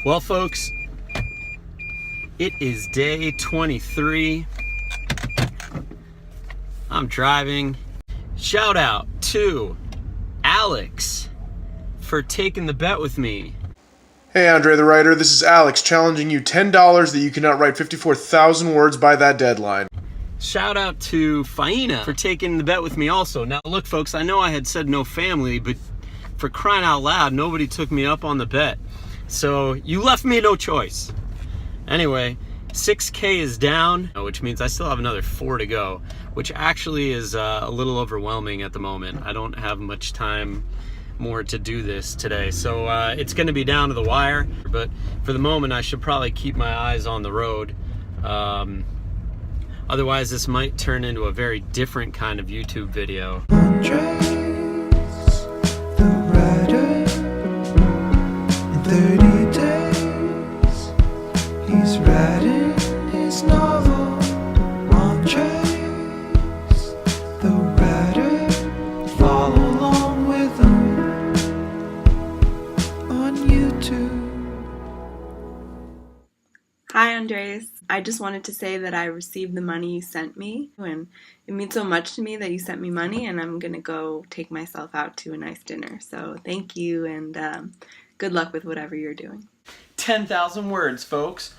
Well, folks, it is day 23. I'm driving. Shout out to Alex for taking the bet with me. Hey Andre the writer, this is Alex challenging you $10 that you cannot write 54,000 words by that deadline. Shout out to Faina for taking the bet with me also. Now look folks, I know I had said no family, but for crying out loud, nobody took me up on the bet. So you left me no choice. Anyway, 6K is down, which means I still have another 4 to go, which actually is a little overwhelming at the moment. I don't have much time more to do this today, so it's going to be down to the wire, but for the moment I should probably keep my eyes on the road. Otherwise this might turn into a very different kind of YouTube video. ANDRÉS, the writer, in 30 days, he's writing his novel. ANDRÉS, the writer, follow along with him on YouTube. Hi Andres, I just wanted to say that I received the money you sent me, and it means so much to me that you sent me money, and I'm gonna go take myself out to a nice dinner. So thank you, and good luck with whatever you're doing. 10,000 words, folks.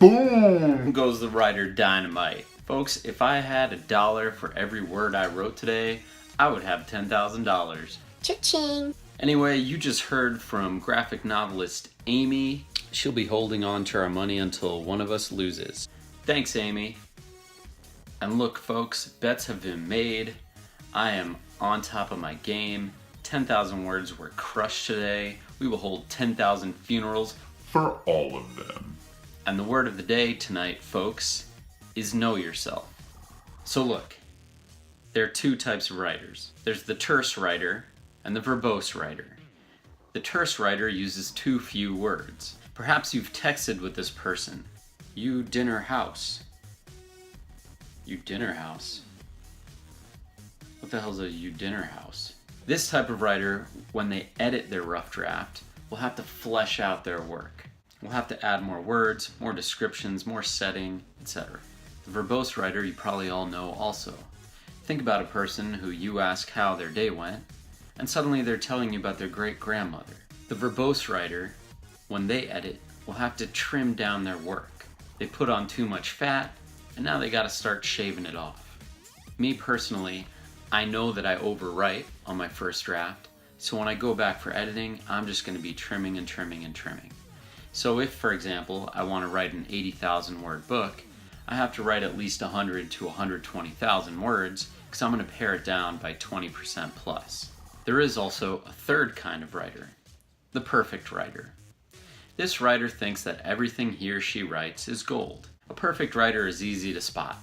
Boom goes the writer dynamite. Folks, if I had $1 for every word I wrote today, I would have $10,000. Cha-ching! Anyway, you just heard from graphic novelist Amy. She'll be holding on to our money until one of us loses. Thanks, Amy. And look, folks, bets have been made. I am on top of my game. 10,000 words were crushed today. We will hold 10,000 funerals for all of them. And the word of the day tonight, folks, is know yourself. So look, there are two types of writers. There's the terse writer and the verbose writer. The terse writer uses too few words. Perhaps you've texted with this person. You dinner house. You dinner house? What the hell's a you dinner house? This type of writer, when they edit their rough draft, will have to flesh out their work. We'll have to add more words, more descriptions, more setting, etc. The verbose writer you probably all know also. Think about a person who you ask how their day went, and suddenly they're telling you about their great-grandmother. The verbose writer, when they edit, will have to trim down their work. They put on too much fat, and now they gotta start shaving it off. Me personally, I know that I overwrite on my first draft, so when I go back for editing, I'm just gonna be trimming and trimming and trimming. So if, for example, I wanna write an 80,000 word book, I have to write at least 100 to 120,000 words, because I'm gonna pare it down by 20% plus. There is also a third kind of writer, the perfect writer. This writer thinks that everything he or she writes is gold. A perfect writer is easy to spot.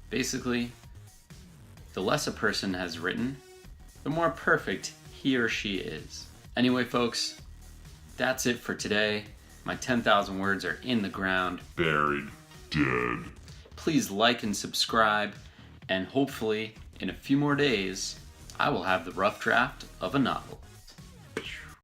Basically, the less a person has written, the more perfect he or she is. Anyway, folks, that's it for today. My 10,000 words are in the ground. Buried. Dead. Please like and subscribe, and hopefully, in a few more days, I will have the rough draft of a novel.